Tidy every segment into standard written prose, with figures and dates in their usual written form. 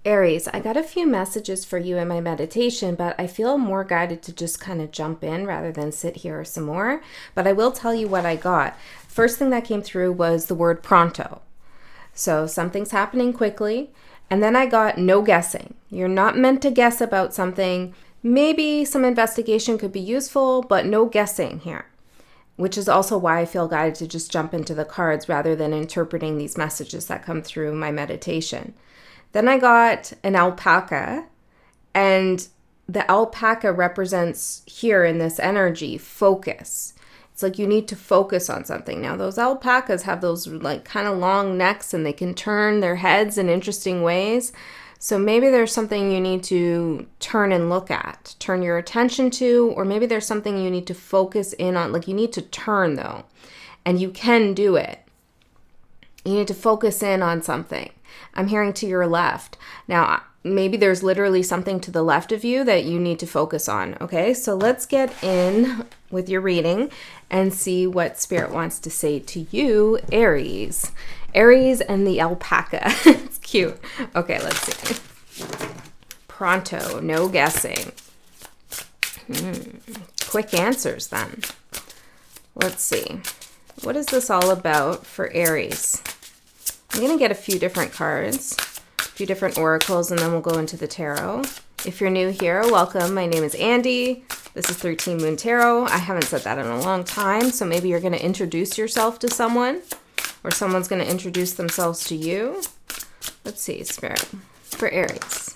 Aries, I got a few messages for you in my meditation, but I feel more guided to just kind of jump in rather than sit here some more. But I will tell you what I got. First thing that came through was the word pronto. So something's happening quickly. And then I got no guessing. You're not meant to guess about something. Maybe some investigation could be useful, but no guessing here. Which is also why I feel guided to just jump into the cards rather than interpreting these messages that come through my meditation. Then I got an alpaca, and the alpaca represents here in this energy, focus. It's like you need to focus on something. Now, those alpacas have those like kind of long necks and they can turn their heads in interesting ways. So maybe there's something you need to turn and look at, turn your attention to, or maybe there's something you need to focus in on. Like you need to turn though, and you can do it. You need to focus in on something. I'm hearing to your left. Now, maybe there's literally something to the left of you that you need to focus on. Okay, so let's get in with your reading and see what Spirit wants to say to you, Aries. Aries and the alpaca. It's cute. Okay, let's see. Pronto, no guessing. Quick answers then. Let's see. What is this all about for Aries? I'm going to get a few different cards, a few different oracles, and then we'll go into the tarot. If you're new here, welcome. My name is Andy. This is 13 Moon Tarot. I haven't said that in a long time, so maybe you're going to introduce yourself to someone, or someone's going to introduce themselves to you. Let's see, Spirit. For Aries.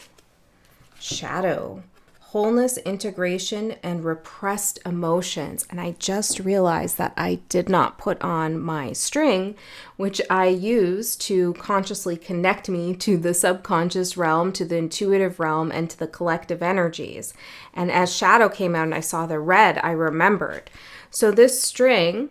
Shadow. Wholeness, integration, and repressed emotions. And I just realized that I did not put on my string, which I use to consciously connect me to the subconscious realm, to the intuitive realm, and to the collective energies. And as shadow came out and I saw the red, I remembered. So this string,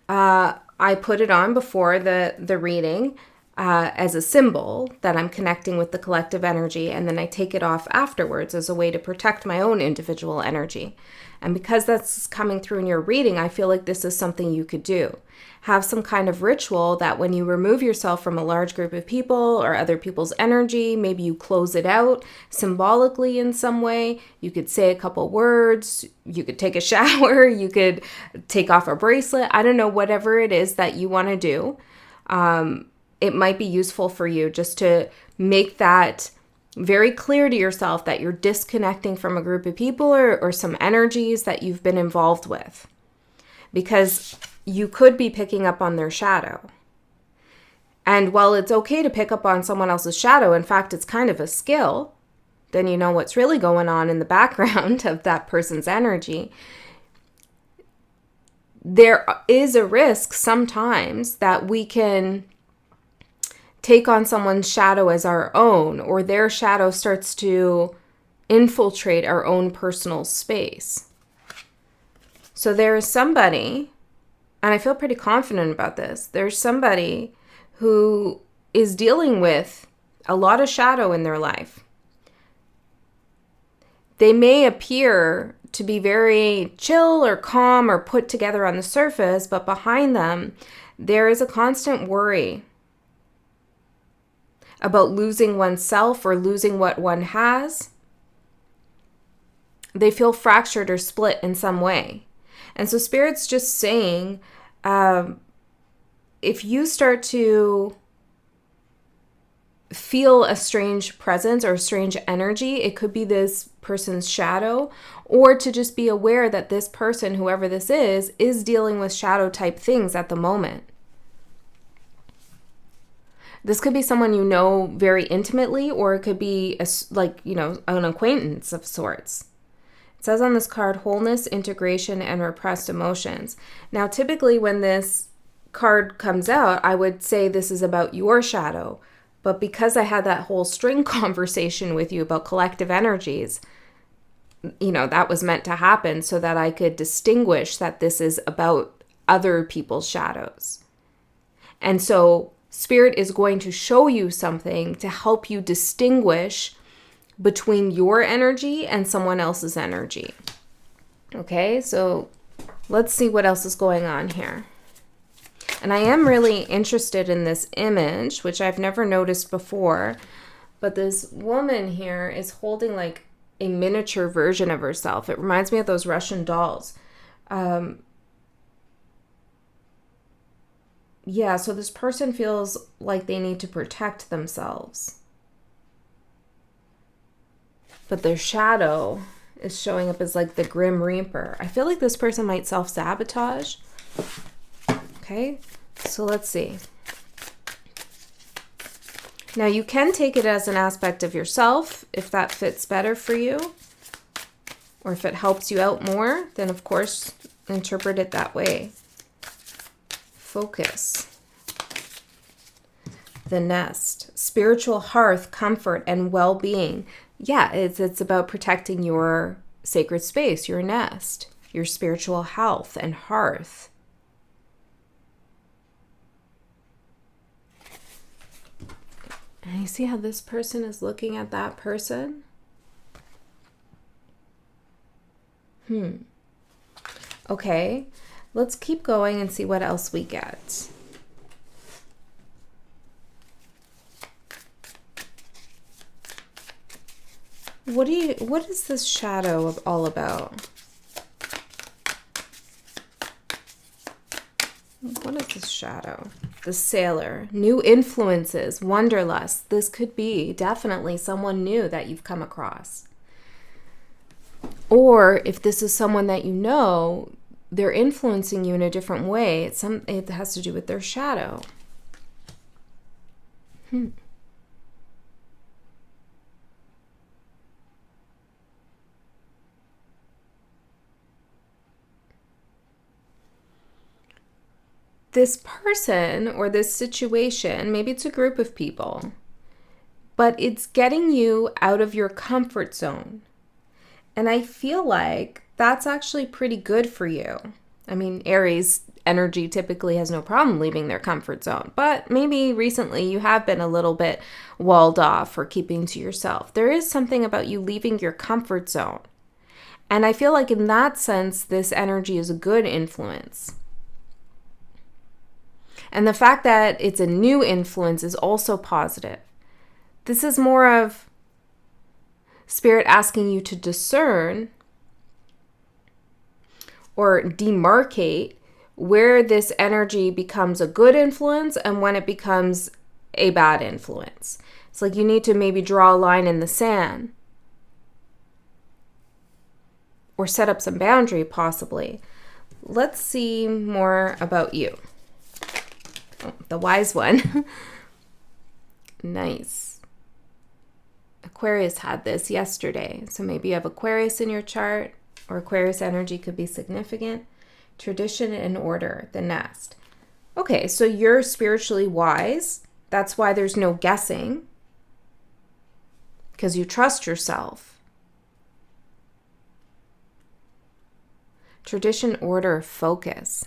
I put it on before the reading, as a symbol that I'm connecting with the collective energy, and then I take it off afterwards as a way to protect my own individual energy. And because that's coming through in your reading, I feel like this is something you could do. Have some kind of ritual that when you remove yourself from a large group of people or other people's energy, maybe you close it out symbolically in some way. You could say a couple words, you could take a shower, you could take off a bracelet. I don't know, whatever it is that you want to do. It might be useful for you just to make that very clear to yourself that you're disconnecting from a group of people or some energies that you've been involved with. Because you could be picking up on their shadow. And while it's okay to pick up on someone else's shadow, in fact, it's kind of a skill, then you know what's really going on in the background of that person's energy. There is a risk sometimes that we can take on someone's shadow as our own, or their shadow starts to infiltrate our own personal space. So there is somebody, and I feel pretty confident about this, there's somebody who is dealing with a lot of shadow in their life. They may appear to be very chill or calm or put together on the surface, but behind them, there is a constant worry about losing oneself or losing what one has. They feel fractured or split in some way. And so Spirit's just saying, if you start to feel a strange presence or a strange energy, it could be this person's shadow, or to just be aware that this person, whoever this is dealing with shadow type things at the moment. This could be someone you know very intimately, or it could be an acquaintance of sorts. It says on this card, wholeness, integration, and repressed emotions. Now, typically when this card comes out, I would say this is about your shadow. But because I had that whole string conversation with you about collective energies, that was meant to happen so that I could distinguish that this is about other people's shadows. And so Spirit is going to show you something to help you distinguish between your energy and someone else's energy. Okay, so let's see what else is going on here. And I am really interested in this image, which I've never noticed before, But this woman here is holding like a miniature version of herself. It reminds me of those Russian dolls. Yeah, so this person feels like they need to protect themselves. But their shadow is showing up as like the Grim Reaper. I feel like this person might self-sabotage. Okay, so let's see. Now you can take it as an aspect of yourself if that fits better for you. Or if it helps you out more, then of course interpret it that way. Focus. The nest. Spiritual hearth, comfort, and well-being. Yeah, it's about protecting your sacred space, your nest, your spiritual health and hearth. And you see how this person is looking at that person? Okay, let's keep going and see what else we get. What is this shadow all about? What is this shadow? The Sailor. New influences, wanderlust. This could be definitely someone new that you've come across. Or if this is someone that you know, they're influencing you in a different way. It has to do with their shadow. This person or this situation, maybe it's a group of people, but it's getting you out of your comfort zone. And I feel like that's actually pretty good for you. I mean, Aries energy typically has no problem leaving their comfort zone, but maybe recently you have been a little bit walled off or keeping to yourself. There is something about you leaving your comfort zone. And I feel like in that sense, this energy is a good influence. And the fact that it's a new influence is also positive. This is more of Spirit asking you to discern or demarcate where this energy becomes a good influence and when it becomes a bad influence. It's like you need to maybe draw a line in the sand or set up some boundary possibly. Let's see more about you. Oh, the wise one. Nice. Aquarius had this yesterday. So maybe you have Aquarius in your chart, or Aquarius energy could be significant. Tradition and order, the nest. Okay, so you're spiritually wise. That's why there's no guessing, because you trust yourself. Tradition, order, focus.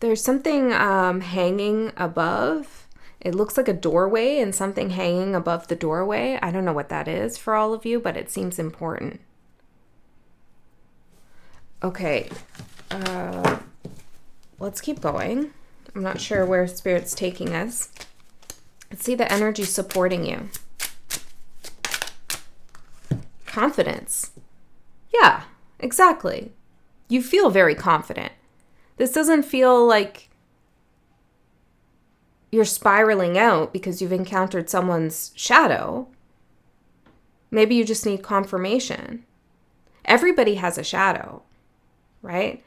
There's something hanging above. It looks like a doorway and something hanging above the doorway. I don't know what that is for all of you, but it seems important. Okay, let's keep going. I'm not sure where Spirit's taking us. Let's see the energy supporting you. Confidence. Yeah, exactly. You feel very confident. This doesn't feel like you're spiraling out because you've encountered someone's shadow. Maybe you just need confirmation. Everybody has a shadow, right?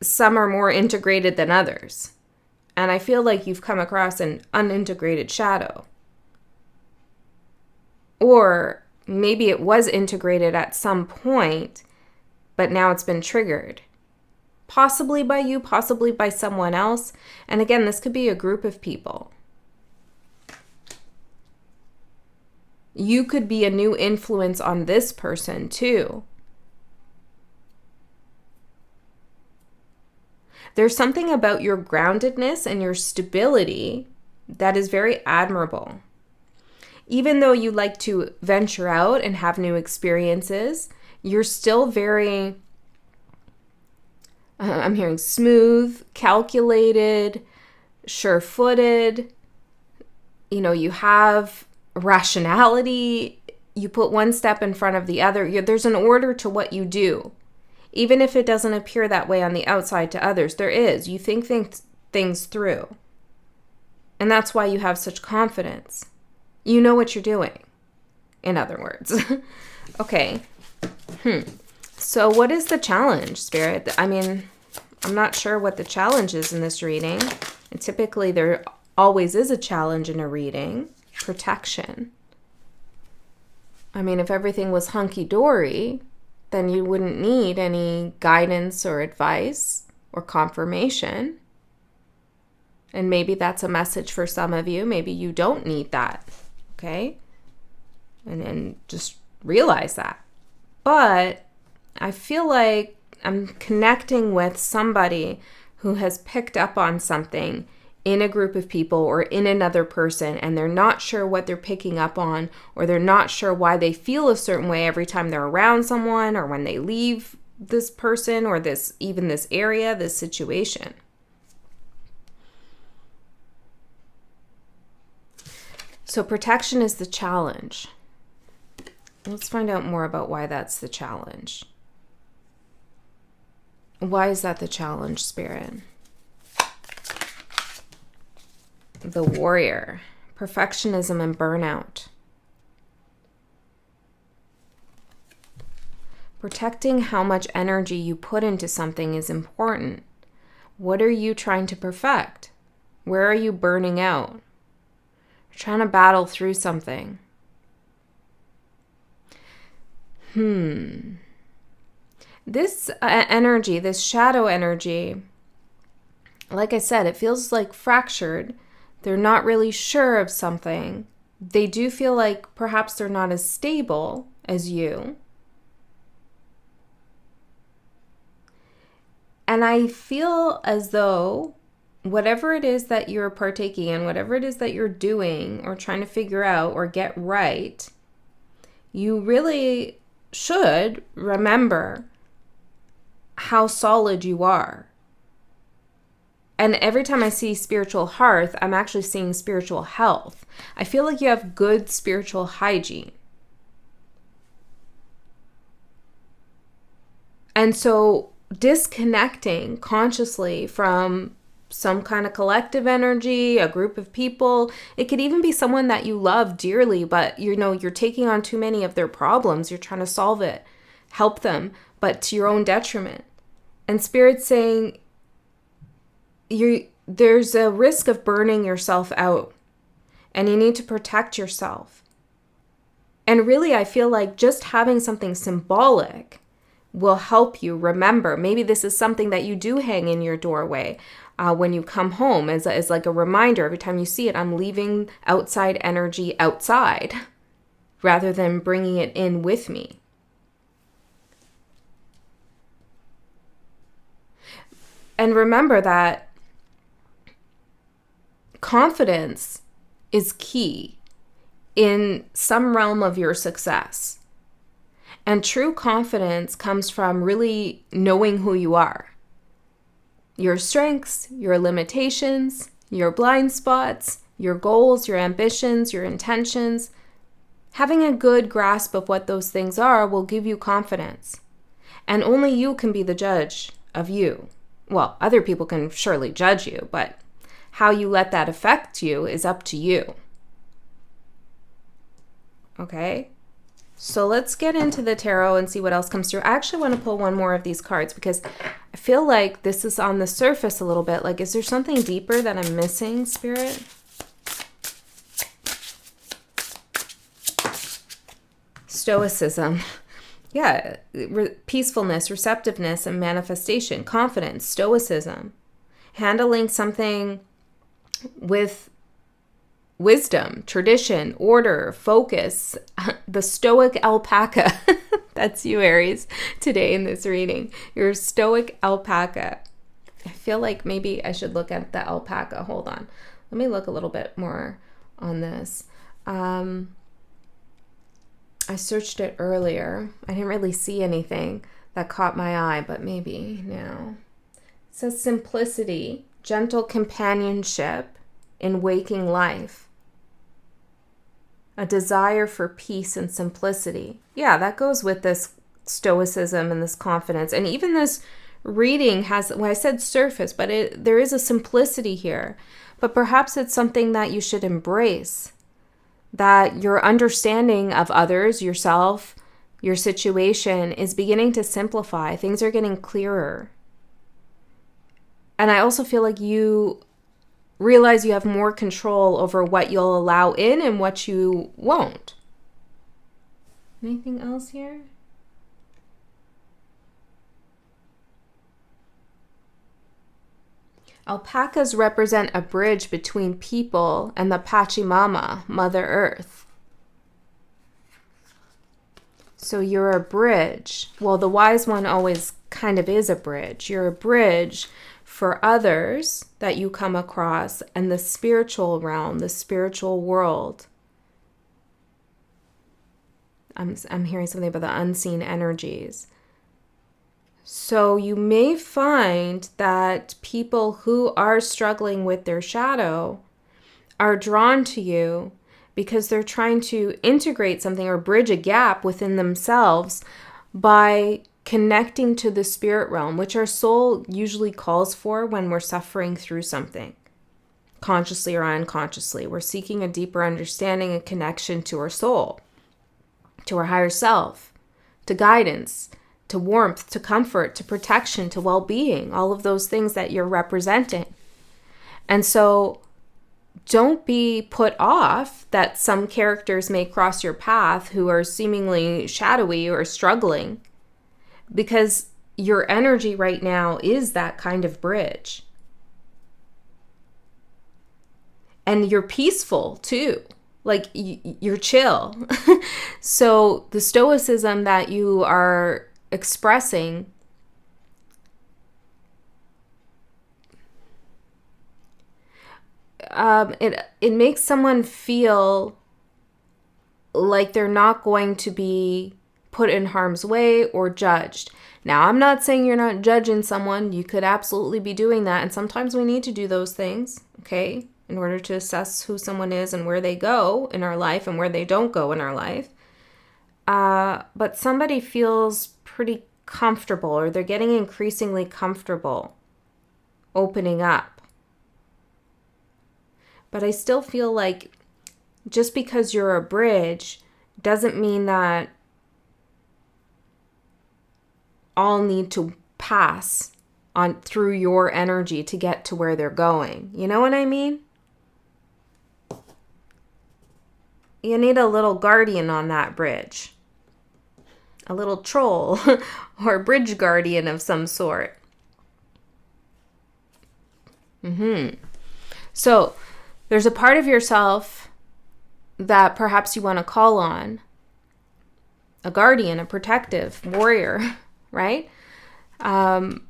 Some are more integrated than others. And I feel like you've come across an unintegrated shadow. Or maybe it was integrated at some point, but now it's been triggered. Possibly by you, possibly by someone else. And again, this could be a group of people. You could be a new influence on this person too. There's something about your groundedness and your stability that is very admirable. Even though you like to venture out and have new experiences, you're still very, I'm hearing smooth, calculated, sure-footed. you have rationality. You put one step in front of the other. There's an order to what you do. Even if it doesn't appear that way on the outside to others, there is. You think things through. And that's why you have such confidence. You know what you're doing, in other words. Okay. So what is the challenge, Spirit? I mean, I'm not sure what the challenge is in this reading. And typically there always is a challenge in a reading. Protection. I mean, if everything was hunky-dory, then you wouldn't need any guidance or advice or confirmation. And maybe that's a message for some of you. Maybe you don't need that, okay? And just realize that. But I feel like I'm connecting with somebody who has picked up on something in a group of people or in another person, and they're not sure what they're picking up on, or they're not sure why they feel a certain way every time they're around someone, or when they leave this person, or this area, this situation. So protection is the challenge. Let's find out more about why that's the challenge. Why is that the challenge, Spirit? The Warrior. Perfectionism and burnout. Protecting how much energy you put into something is important. What are you trying to perfect? Where are you burning out? You're trying to battle through something. This energy, this shadow energy, like I said, it feels like fractured. They're not really sure of something. They do feel like perhaps they're not as stable as you. And I feel as though whatever it is that you're partaking in, whatever it is that you're doing or trying to figure out or get right, you really should remember how solid you are. And every time I see spiritual hearth, I'm actually seeing spiritual health. I feel like you have good spiritual hygiene. And so disconnecting consciously from some kind of collective energy, a group of people, it could even be someone that you love dearly, but you're taking on too many of their problems. You're trying to solve it, help them, but to your own detriment. And Spirit's saying, there's a risk of burning yourself out, and you need to protect yourself. And really, I feel like just having something symbolic will help you remember. Maybe this is something that you do hang in your doorway when you come home as like a reminder. Every time you see it, I'm leaving outside energy outside rather than bringing it in with me. And remember that confidence is key in some realm of your success. And true confidence comes from really knowing who you are. Your strengths, your limitations, your blind spots, your goals, your ambitions, your intentions. Having a good grasp of what those things are will give you confidence. And only you can be the judge of you. Well, other people can surely judge you, but how you let that affect you is up to you. Okay? So let's get into the tarot and see what else comes through. I actually want to pull one more of these cards because I feel like this is on the surface a little bit. Like, is there something deeper that I'm missing, Spirit? Stoicism. Yeah, peacefulness, receptiveness, and manifestation, confidence, stoicism. Handling something with wisdom, tradition, order, focus. The stoic alpaca. That's you, Aries, today in this reading. You're a stoic alpaca. I feel like maybe I should look at the alpaca. Hold on. Let me look a little bit more on this. I searched it earlier. I didn't really see anything that caught my eye, but maybe now. It says simplicity, gentle companionship in waking life. a desire for peace and simplicity. Yeah, that goes with this stoicism and this confidence. And even this reading has, well, I said surface, but there is a simplicity here. But perhaps it's something that you should embrace, that your understanding of others, yourself, your situation is beginning to simplify. Things are getting clearer. And I also feel like you realize you have more control over what you'll allow in and what you won't. Anything else here? Alpacas represent a bridge between people and the Pachamama, Mother Earth. So you're a bridge. Well, the wise one always kind of is a bridge. You're a bridge for others that you come across and the spiritual realm, the spiritual world. I'm hearing something about the unseen energies. So you may find that people who are struggling with their shadow are drawn to you because they're trying to integrate something or bridge a gap within themselves by connecting to the spirit realm, which our soul usually calls for when we're suffering through something, consciously or unconsciously. We're seeking a deeper understanding and connection to our soul, to our higher self, to guidance, to warmth, to comfort, to protection, to well-being, all of those things that you're representing. And so don't be put off that some characters may cross your path who are seemingly shadowy or struggling, because your energy right now is that kind of bridge. And you're peaceful too. Like you're chill. So the stoicism that you are expressing it makes someone feel like they're not going to be put in harm's way or judged. Now, I'm not saying you're not judging someone. You could absolutely be doing that. And sometimes we need to do those things, okay, in order to assess who someone is and where they go in our life and where they don't go in our life. But somebody feels pretty comfortable, or they're getting increasingly comfortable opening up. But I still feel like just because you're a bridge doesn't mean that all need to pass on through your energy to get to where they're going. You know what I mean? You need a little guardian on that bridge. A little troll or bridge guardian of some sort. So there's a part of yourself that perhaps you want to call on. A guardian, a protective warrior, right? To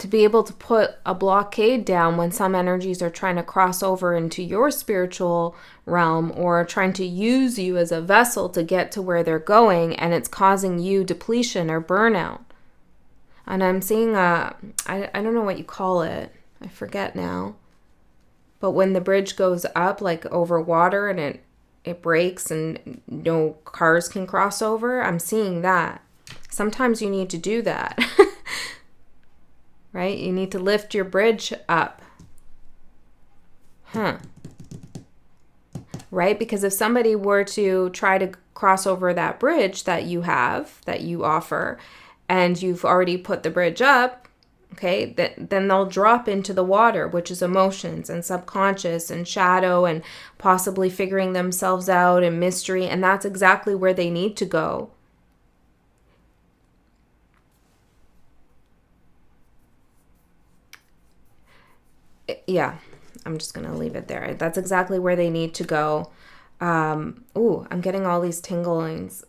be able to put a blockade down when some energies are trying to cross over into your spiritual realm or trying to use you as a vessel to get to where they're going, and it's causing you depletion or burnout. And I'm seeing I don't know what you call it. I forget now. But when the bridge goes up like over water and it breaks and no cars can cross over, I'm seeing that. Sometimes you need to do that. Right? You need to lift your bridge up. Right? Because if somebody were to try to cross over that bridge that you have, that you offer, and you've already put the bridge up, okay, then they'll drop into the water, which is emotions and subconscious and shadow and possibly figuring themselves out and mystery. And that's exactly where they need to go. Yeah, I'm just going to leave it there. That's exactly where they need to go. I'm getting all these tinglings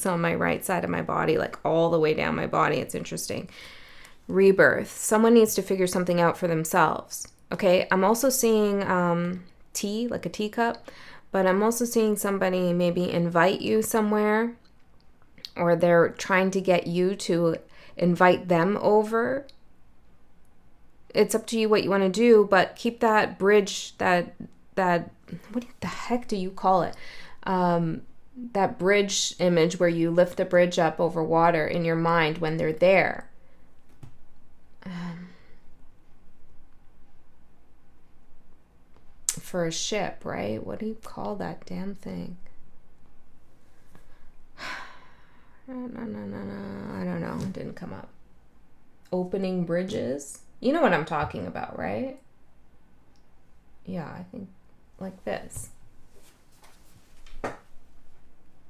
on my right side of my body, like all the way down my body. It's interesting. Rebirth. Someone needs to figure something out for themselves. Okay, I'm also seeing tea, like a teacup, but I'm also seeing somebody maybe invite you somewhere, or they're trying to get you to invite them over. it's up to you what you want to do, but keep that bridge, that what the heck do you call it? That bridge image where you lift the bridge up over water in your mind when they're there. For a ship, right? What do you call that damn thing? No, I don't know. It didn't come up. Opening bridges. You know what I'm talking about, right? Yeah, I think like this.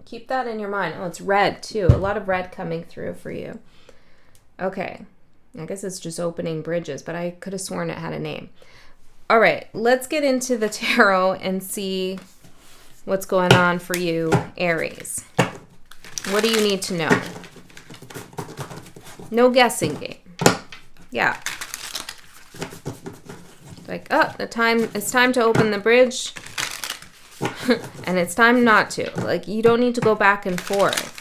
Keep that in your mind. Oh, it's red too. A lot of red coming through for you. Okay. I guess it's just opening bridges, but I could have sworn it had a name. All right, let's get into the tarot and see what's going on for you, Aries. What do you need to know? No guessing game. Yeah. Like, oh, it's time to open the bridge. And it's time not to. Like, you don't need to go back and forth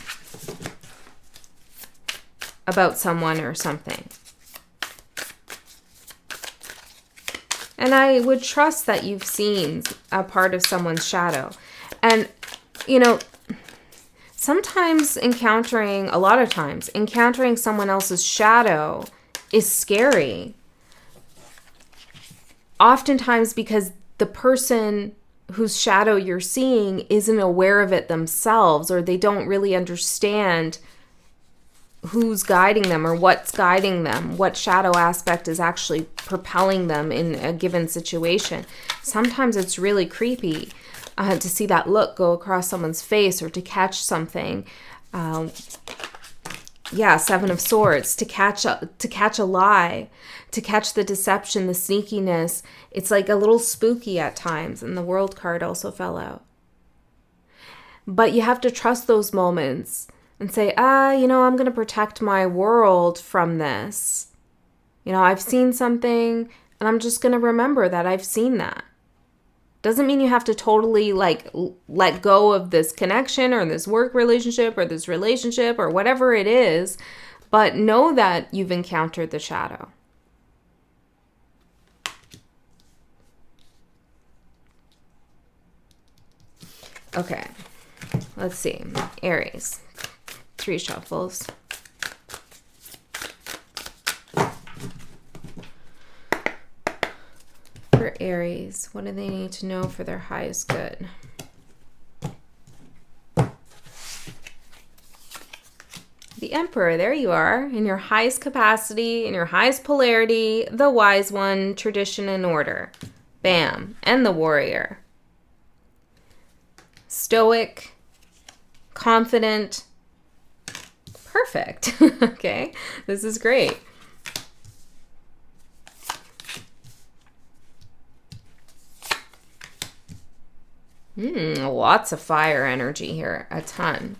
about someone or something. And I would trust that you've seen a part of someone's shadow. And, you know, a lot of times, encountering someone else's shadow is scary. Oftentimes because the person whose shadow you're seeing isn't aware of it themselves, or they don't really understand who's guiding them or what's guiding them, what shadow aspect is actually propelling them in a given situation. Sometimes it's really creepy to see that look go across someone's face, or to catch something. Seven of Swords, to catch a lie, to catch the deception, the sneakiness. It's like a little spooky at times, and the World card also fell out. But you have to trust those moments and say, I'm going to protect my world from this. I've seen something, and I'm just going to remember that I've seen that. Doesn't mean you have to totally let go of this connection or this work relationship or this relationship or whatever it is, but know that you've encountered the shadow. Okay, let's see. Aries. 3 shuffles. For Aries, what do they need to know for their highest good? The Emperor, there you are, in your highest capacity, in your highest polarity, the wise one, tradition and order. Bam. And the Warrior. Stoic, confident. Perfect. Okay, this is great. Lots of fire energy here. A ton.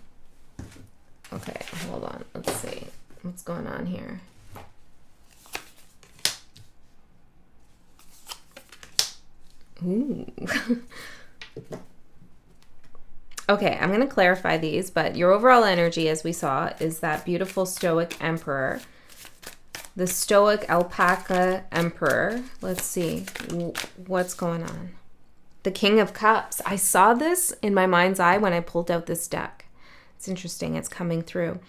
Okay, hold on. Let's see. What's going on here? Ooh. Okay, I'm going to clarify these, but your overall energy, as we saw, is that beautiful Stoic Emperor. The Stoic Alpaca Emperor. Let's see. What's going on? The King of Cups. I saw this in my mind's eye when I pulled out this deck. It's interesting. It's coming through.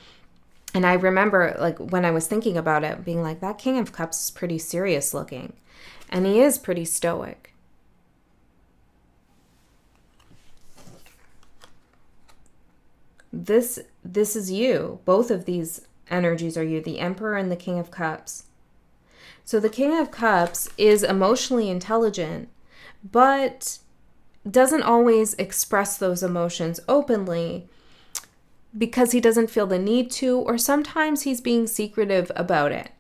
And I remember, when I was thinking about it, being like, that King of Cups is pretty serious looking. And he is pretty stoic. This is you. Both of these energies are you, the Emperor and the King of Cups. So the King of Cups is emotionally intelligent, but doesn't always express those emotions openly because he doesn't feel the need to, or sometimes he's being secretive about it.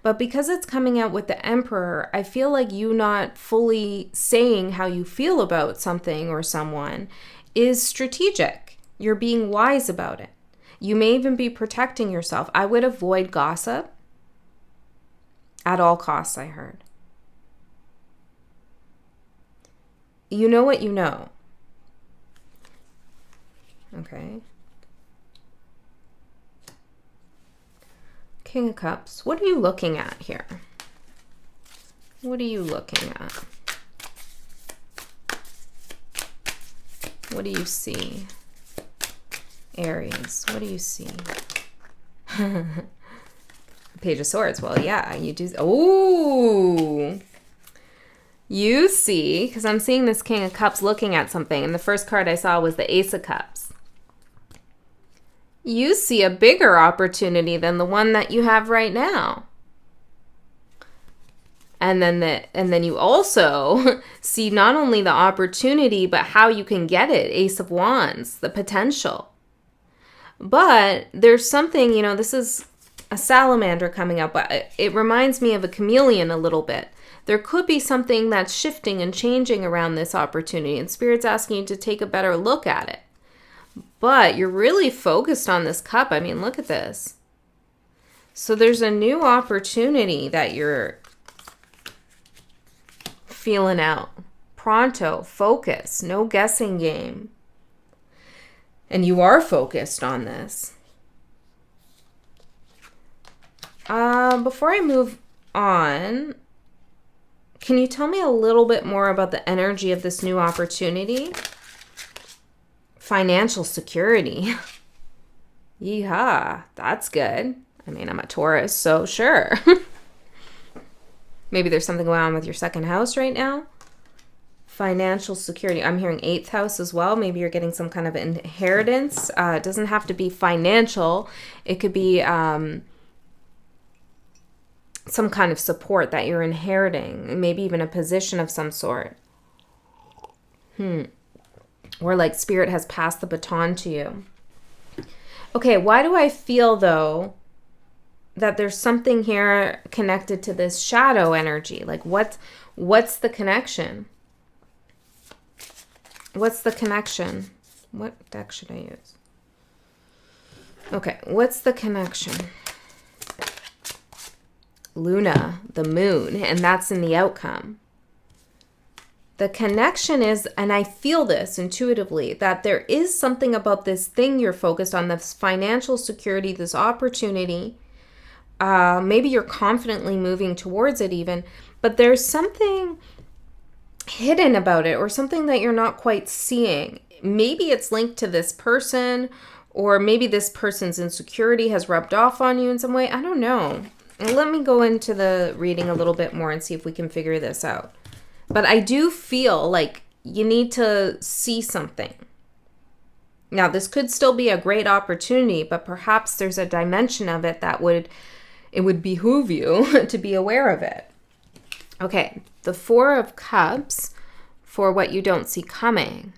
But because it's coming out with the Emperor, I feel like you not fully saying how you feel about something or someone is strategic. You're being wise about it. You may even be protecting yourself. I would avoid gossip at all costs, I heard. You know what you know. Okay. King of Cups. What are you looking at here? What are you looking at? What do you see? Aries, what do you see? Page of Swords. Well, yeah, you do. Oh, you see, because I'm seeing this King of Cups looking at something, and the first card I saw was the Ace of Cups. You see a bigger opportunity than the one that you have right now. And then you also see not only the opportunity, but how you can get it. Ace of Wands, the potential. But there's something, this is a salamander coming up, but it reminds me of a chameleon a little bit. There could be something that's shifting and changing around this opportunity, and Spirit's asking you to take a better look at it. But you're really focused on this cup. I mean, look at this. So there's a new opportunity that you're feeling out. Pronto, focus, no guessing game. And you are focused on this. Before I move on, can you tell me a little bit more about the energy of this new opportunity? Financial security. Yeehaw, that's good. I mean, I'm a Taurus, so sure. Maybe there's something going on with your second house right now. Financial security. I'm hearing 8th house as well. Maybe you're getting some kind of inheritance. It doesn't have to be financial. It could be some kind of support that you're inheriting. Maybe even a position of some sort. Or like Spirit has passed the baton to you. Okay, why do I feel though that there's something here connected to this shadow energy? Like what's the connection? What's the connection? What deck should I use? Okay, what's the connection? Luna, the moon, and that's in the outcome. The connection is, and I feel this intuitively, that there is something about this thing you're focused on, this financial security, this opportunity. Maybe you're confidently moving towards it even, but there's something hidden about it or something that you're not quite seeing. Maybe it's linked to this person, or maybe this person's insecurity has rubbed off on you in some way. I don't know. Let me go into the reading a little bit more and see if we can figure this out. But I do feel like you need to see something. Now, this could still be a great opportunity, but perhaps there's a dimension of it that would behoove you to be aware of it. Okay, the 4 of Cups for what you don't see coming.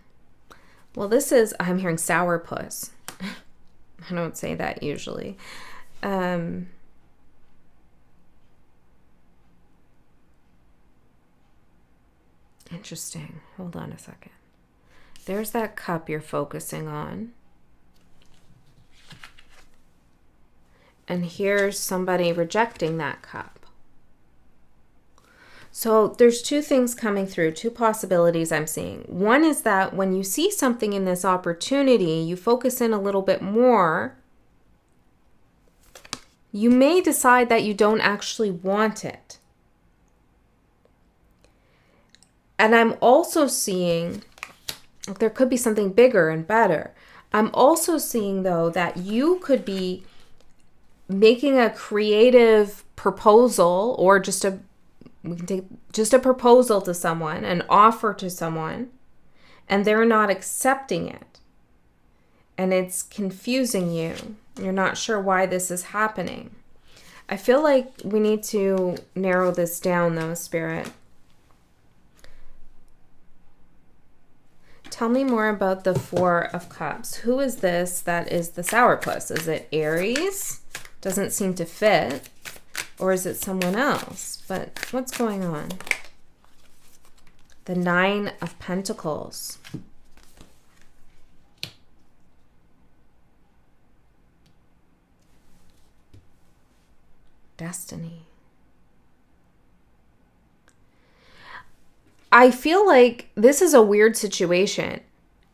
Well, this is, I'm hearing sourpuss. I don't say that usually. Interesting. Hold on a second. There's that cup you're focusing on. And here's somebody rejecting that cup. So there's 2 things coming through, 2 possibilities I'm seeing. One is that when you see something in this opportunity, you focus in a little bit more. You may decide that you don't actually want it. And I'm also seeing there could be something bigger and better. I'm also seeing, though, that you could be making a creative proposal or just a proposal to someone, an offer to someone, and they're not accepting it. And it's confusing you. You're not sure why this is happening. I feel like we need to narrow this down, though, Spirit. Tell me more about the 4 of Cups. Who is this that is the sourpuss? Is it Aries? Doesn't seem to fit. Or is it someone else? But what's going on? The 9 of Pentacles. Destiny. I feel like this is a weird situation.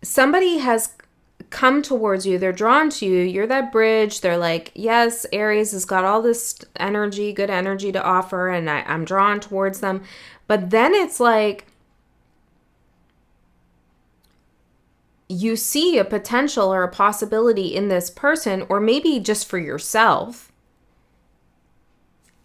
Somebody has come towards you. They're drawn to you. You're that bridge. They're like, yes, Aries has got all this energy, good energy to offer, and I'm drawn towards them. But then it's like you see a potential or a possibility in this person, or maybe just for yourself.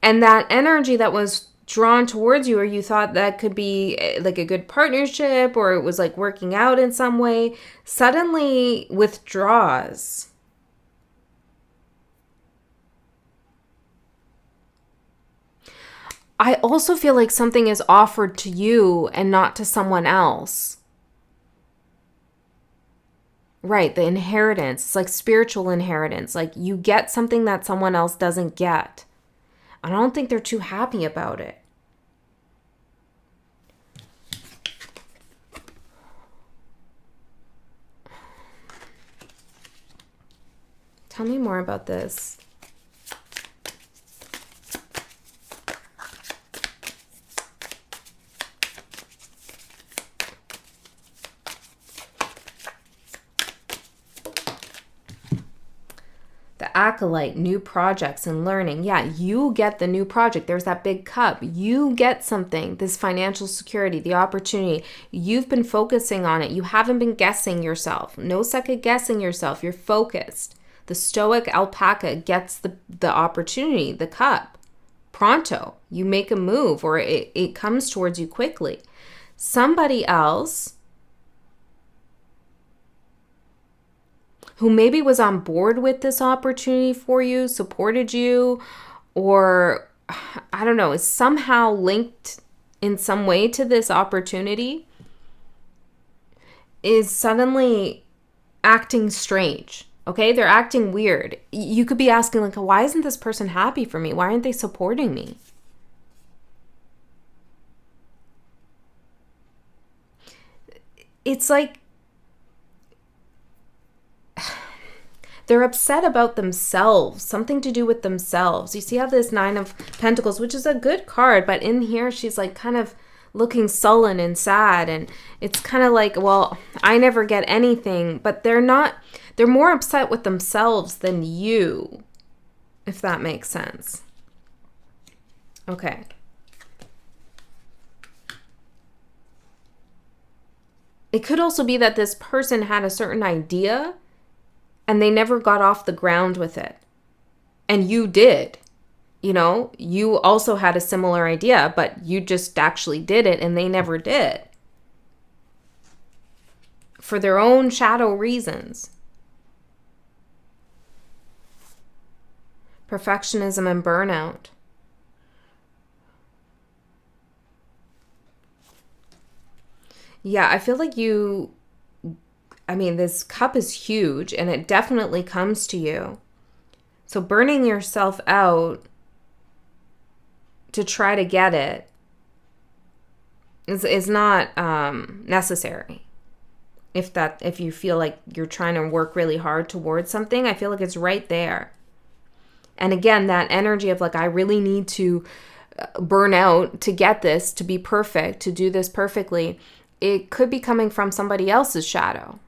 And that energy that was drawn towards you, or you thought that could be like a good partnership, or it was like working out in some way, suddenly withdraws. I also feel like something is offered to you and not to someone else. Right, the inheritance. It's like spiritual inheritance. Like you get something that someone else doesn't get. I don't think they're too happy about it. Tell me more about this. The acolyte, new projects and learning. Yeah, you get the new project. There's that big cup. You get something, this financial security, the opportunity. You've been focusing on it. You haven't been guessing yourself. No second guessing yourself. You're focused. The stoic alpaca gets the opportunity, the cup. Pronto. You make a move, or it comes towards you quickly. Somebody else who maybe was on board with this opportunity for you, supported you, or I don't know, is somehow linked in some way to this opportunity, is suddenly acting strange. Okay, they're acting weird. You could be asking, like, why isn't this person happy for me? Why aren't they supporting me? It's like they're upset about themselves, something to do with themselves. You see how this Nine of Pentacles, which is a good card, but in here she's like kind of looking sullen and sad, and it's kind of like, well, I never get anything, but they're more upset with themselves than you, if that makes sense. Okay. It could also be that this person had a certain idea and they never got off the ground with it. And you did. You know, you also had a similar idea, but you just actually did it and they never did. For their own shadow reasons. Perfectionism and burnout. Yeah, I feel like this cup is huge and it definitely comes to you. So burning yourself out to try to get it is not necessary. If you feel like you're trying to work really hard towards something, I feel like it's right there. And again, that energy of like, I really need to burn out to get this, to be perfect, to do this perfectly. It could be coming from somebody else's shadow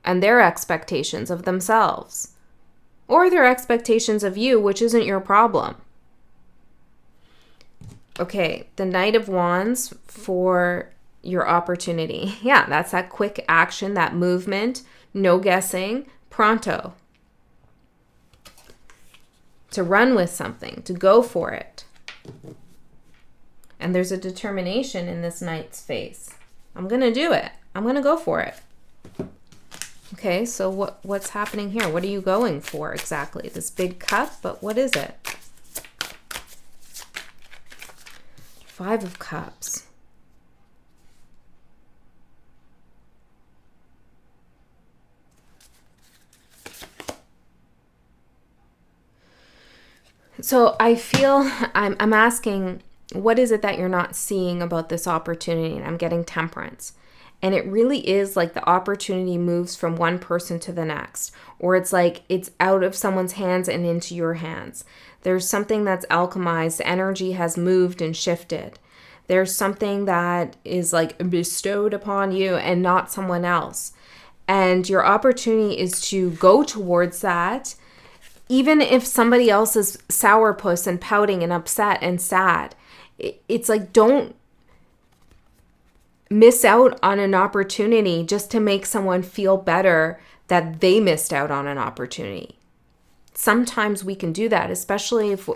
and their expectations of themselves, or their expectations of you, which isn't your problem. Okay, the Knight of Wands for your opportunity. Yeah, that's that quick action, that movement, no guessing, pronto. To run with something, to go for it. And there's a determination in this Knight's face. I'm going to do it. I'm going to go for it. Okay, so what's happening here? What are you going for exactly? This big cup, but what is it? Five of Cups. So I feel I'm asking, what is it that you're not seeing about this opportunity? And I'm getting Temperance. And it really is like the opportunity moves from one person to the next, or it's like it's out of someone's hands and into your hands. There's something that's alchemized. Energy has moved and shifted. There's something that is like bestowed upon you and not someone else. And your opportunity is to go towards that, even if somebody else is sourpuss and pouting and upset and sad. It's like, don't miss out on an opportunity just to make someone feel better that they missed out on an opportunity. Sometimes we can do that, especially if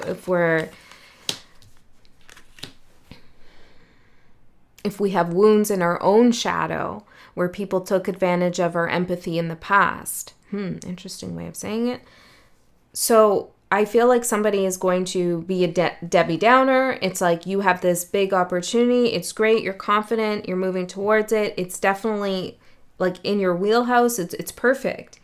we have wounds in our own shadow where people took advantage of our empathy in the past. Interesting way of saying it. So I feel like somebody is going to be a Debbie Downer. It's like, you have this big opportunity. It's great. You're confident. You're moving towards it. It's definitely like in your wheelhouse. It's perfect.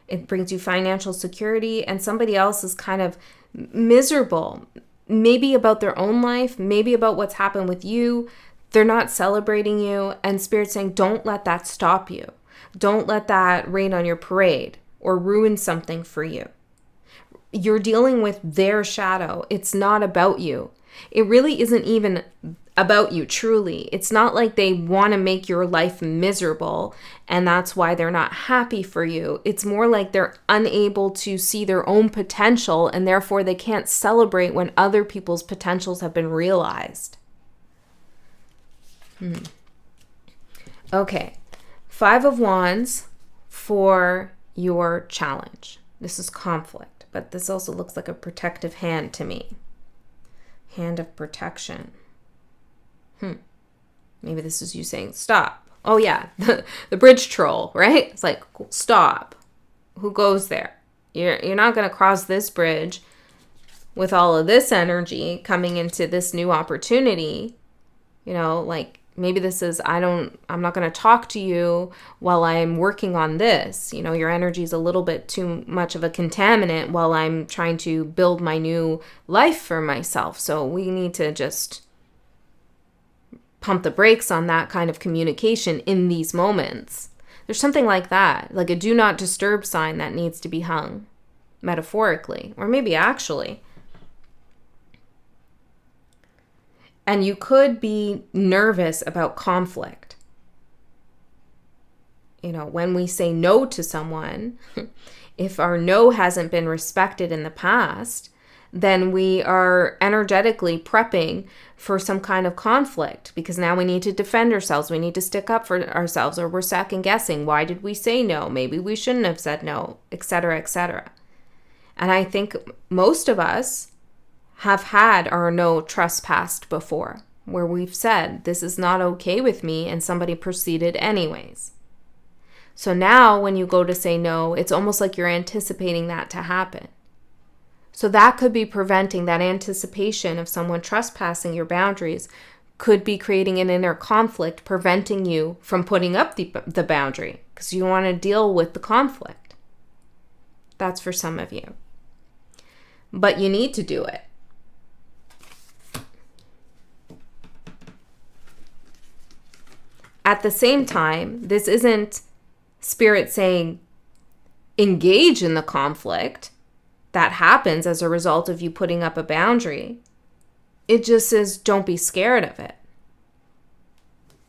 It brings you financial security, and somebody else is kind of miserable, maybe about their own life, maybe about what's happened with you. They're not celebrating you, and Spirit's saying, don't let that stop you. Don't let that rain on your parade or ruin something for you. You're dealing with their shadow. It's not about you. It really isn't even about you, truly. It's not like they want to make your life miserable and that's why they're not happy for you. It's more like they're unable to see their own potential, and therefore they can't celebrate when other people's potentials have been realized. Okay, 5 of Wands for your challenge. This is conflict, but this also looks like a protective hand to me. Hand of protection. Maybe this is you saying, stop. Oh yeah, the bridge troll, right? It's like, stop. Who goes there? You're not going to cross this bridge with all of this energy coming into this new opportunity. You know, like, maybe this is, I'm not going to talk to you while I'm working on this. You know, your energy is a little bit too much of a contaminant while I'm trying to build my new life for myself. So we need to just pump the brakes on that kind of communication in these moments. There's something like that, like a do not disturb sign that needs to be hung, metaphorically, or maybe actually. And you could be nervous about conflict. You know, when we say no to someone, if our no hasn't been respected in the past, then we are energetically prepping for some kind of conflict, because now we need to defend ourselves. We need to stick up for ourselves, or we're second guessing. Why did we say no? Maybe we shouldn't have said no, etc., etc. And I think most of us have had our no trespassed before, where we've said, this is not okay with me, and somebody proceeded anyways. So now when you go to say no, it's almost like you're anticipating that to happen. So that could be preventing that anticipation of someone trespassing your boundaries, could be creating an inner conflict, preventing you from putting up the boundary because you want to deal with the conflict. That's for some of you. But you need to do it. At the same time, this isn't Spirit saying engage in the conflict that happens as a result of you putting up a boundary. It just says don't be scared of it.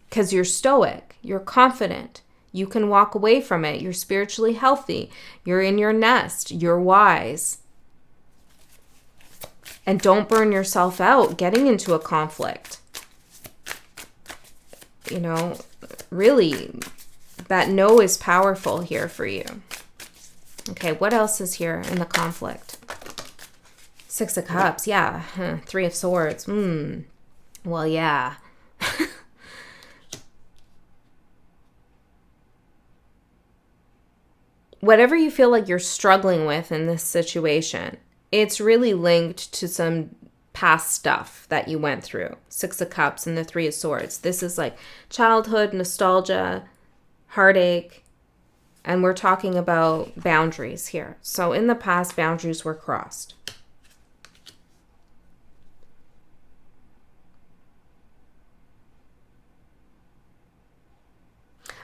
Because you're stoic, you're confident, you can walk away from it, you're spiritually healthy, you're in your nest, you're wise. And don't burn yourself out getting into a conflict. You know, really, that no is powerful here for you. Okay, what else is here in the conflict? 6 of Cups, yeah. 3 of Swords, well, yeah. Whatever you feel like you're struggling with in this situation, it's really linked to some past stuff that you went through. 6 of Cups and the 3 of Swords. This is like childhood, nostalgia, heartache, and we're talking about boundaries here. So in the past, boundaries were crossed.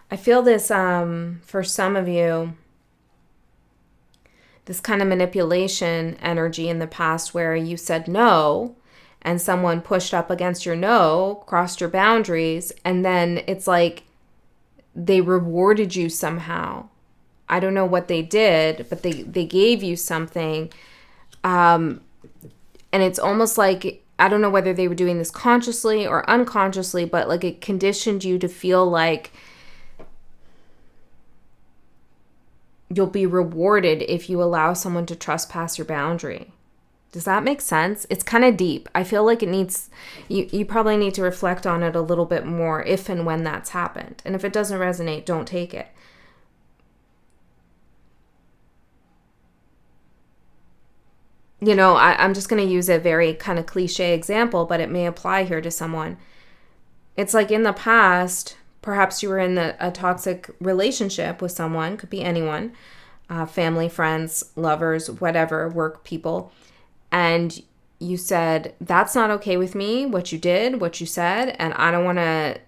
I feel this, for some of you, this kind of manipulation energy in the past where you said no and someone pushed up against your no, crossed your boundaries, and then it's like they rewarded you somehow. I don't know what they did, but they gave you something. And it's almost like, I don't know whether they were doing this consciously or unconsciously, but like it conditioned you to feel like you'll be rewarded if you allow someone to trespass your boundary. Does that make sense? It's kind of deep. I feel like it needs, you probably need to reflect on it a little bit more if and when that's happened. And if it doesn't resonate, don't take it. You know, I'm just going to use a very kind of cliche example, but it may apply here to someone. It's like in the past, perhaps you were in a toxic relationship with someone, could be anyone, family, friends, lovers, whatever, work people. And you said, that's not okay with me, what you did, what you said, and I don't want to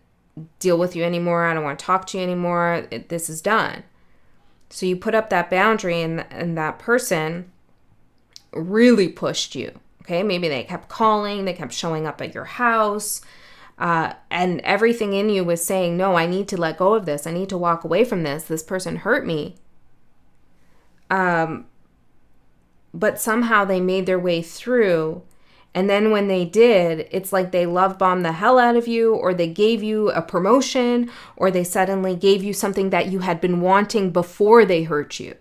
deal with you anymore. I don't want to talk to you anymore. This is done. So you put up that boundary, and that person really pushed you. Okay, maybe they kept calling, they kept showing up at your house, and everything in you was saying, no, I need to let go of this. I need to walk away from this. This person hurt me. But somehow they made their way through. And then when they did, it's like they love bombed the hell out of you, or they gave you a promotion, or they suddenly gave you something that you had been wanting before they hurt you.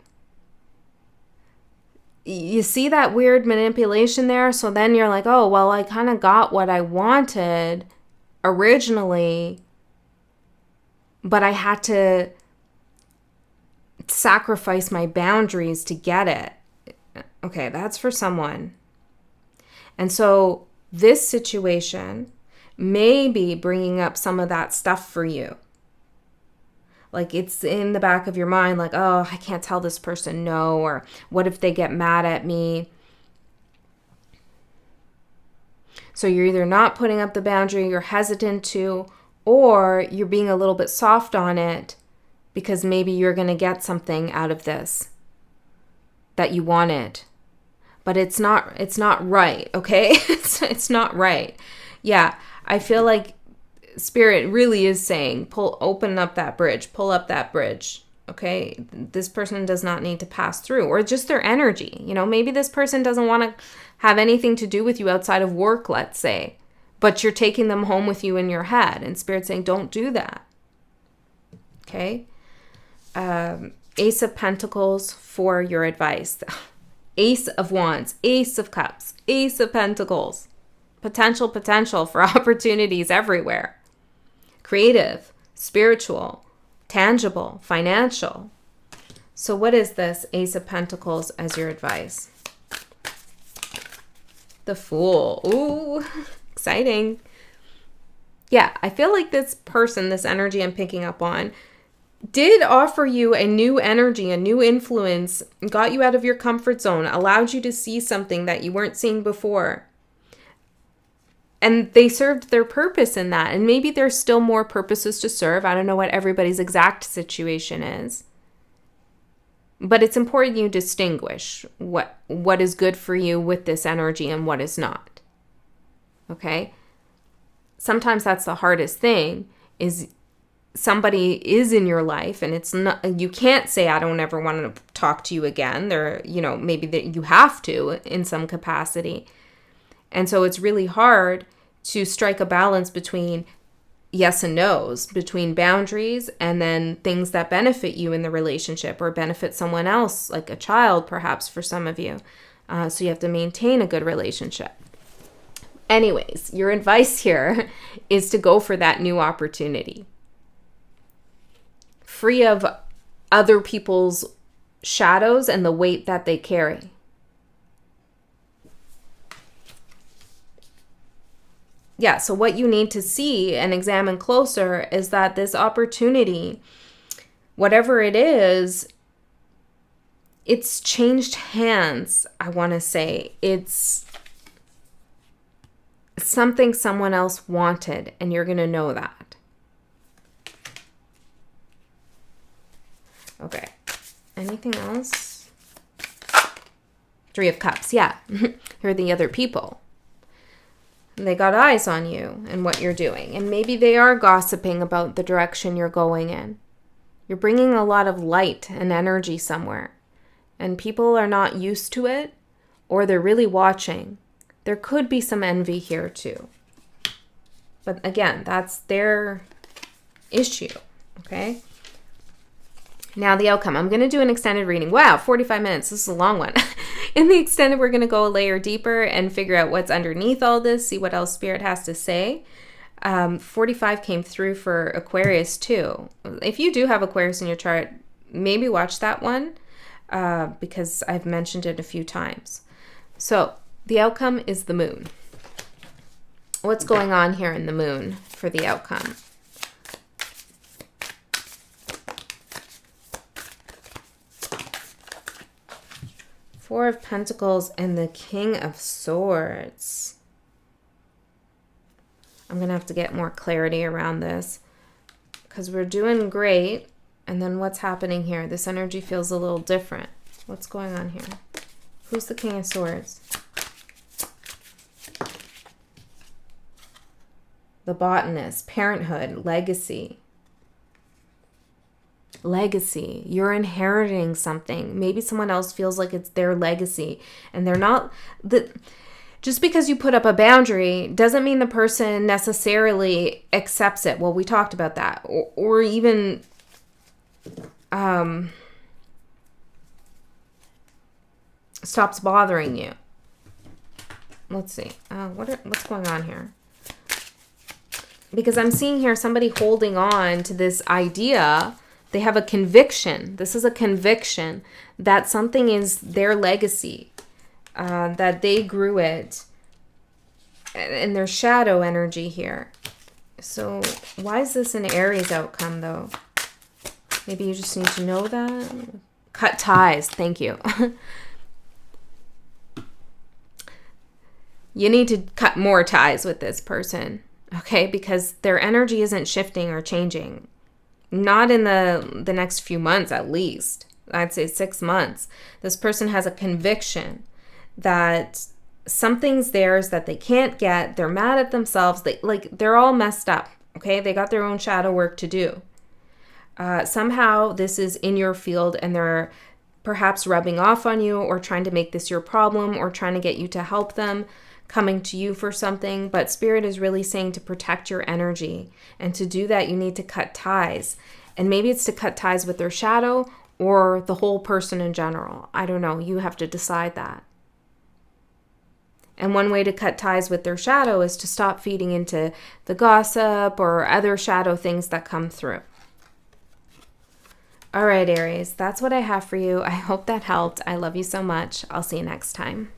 You see that weird manipulation there? So then you're like, oh, well, I kind of got what I wanted originally, but I had to sacrifice my boundaries to get it. Okay, that's for someone. And so this situation may be bringing up some of that stuff for you. Like it's in the back of your mind, like, oh, I can't tell this person no, or what if they get mad at me? So you're either not putting up the boundary, you're hesitant to, or you're being a little bit soft on it because maybe you're going to get something out of this that you wanted. But it's not right, okay? It's not right. Yeah, I feel like Spirit really is saying, open up that bridge, pull up that bridge, okay? This person does not need to pass through, or just their energy. You know, maybe this person doesn't want to have anything to do with you outside of work, let's say, but you're taking them home with you in your head, and Spirit's saying, don't do that, okay? Ace of Pentacles for your advice. Ace of Wands, Ace of Cups, Ace of Pentacles. Potential for opportunities everywhere. Creative, spiritual, tangible, financial. So what is this Ace of Pentacles as your advice? The Fool. Ooh, exciting. Yeah, I feel like this person, this energy I'm picking up on, did offer you a new energy, a new influence, got you out of your comfort zone, allowed you to see something that you weren't seeing before. And they served their purpose in that. And maybe there's still more purposes to serve. I don't know what everybody's exact situation is. But it's important you distinguish what is good for you with this energy and what is not. Okay? Sometimes that's the hardest thing, is somebody is in your life and it's not, you can't say, I don't ever want to talk to you again. There, you know, maybe that you have to in some capacity. And so it's really hard to strike a balance between yes and no's, between boundaries and then things that benefit you in the relationship or benefit someone else, like a child, perhaps for some of you. So you have to maintain a good relationship. Anyways, your advice here is to go for that new opportunity. Free of other people's shadows and the weight that they carry. Yeah, so what you need to see and examine closer is that this opportunity, whatever it is, it's changed hands, I want to say. It's something someone else wanted, and you're going to know that. Okay. Anything else? Three of Cups. Yeah. Here are the other people. They got eyes on you and what you're doing. And maybe they are gossiping about the direction you're going in. You're bringing a lot of light and energy somewhere, and people are not used to it, or they're really watching. There could be some envy here too. But again, that's their issue, okay? Now the outcome. I'm going to do an extended reading. Wow, 45 minutes. This is a long one. In the extended, we're going to go a layer deeper and figure out what's underneath all this, see what else Spirit has to say. 45 came through for Aquarius too. If you do have Aquarius in your chart, maybe watch that one because I've mentioned it a few times. So the outcome is the moon. What's going on here in the moon for the outcome? Four of Pentacles and the King of Swords. I'm going to have to get more clarity around this because we're doing great. And then what's happening here? This energy feels a little different. What's going on here? Who's the King of Swords? The botanist, parenthood, legacy. Legacy. You're inheriting something. Maybe someone else feels like it's their legacy and they're not. Just because you put up a boundary doesn't mean the person necessarily accepts it. Well, we talked about that. Or even stops bothering you. Let's see. What's going on here? Because I'm seeing here somebody holding on to this idea. They have a conviction. This is a conviction that something is their legacy, that they grew it, and there's shadow energy here. So why is this an Aries outcome, though? Maybe you just need to know that. Cut ties. Thank you. You need to cut more ties with this person, okay? Because their energy isn't shifting or changing. Not in the next few months, at least. I'd say 6 months. This person has a conviction that something's theirs that they can't get. They're mad at themselves. They're all messed up, okay? They got their own shadow work to do. Somehow this is in your field and they're perhaps rubbing off on you or trying to make this your problem or trying to get you to help them, coming to you for something. But Spirit is really saying to protect your energy. And to do that, you need to cut ties. And maybe it's to cut ties with their shadow or the whole person in general. I don't know. You have to decide that. And one way to cut ties with their shadow is to stop feeding into the gossip or other shadow things that come through. All right, Aries, that's what I have for you. I hope that helped. I love you so much. I'll see you next time.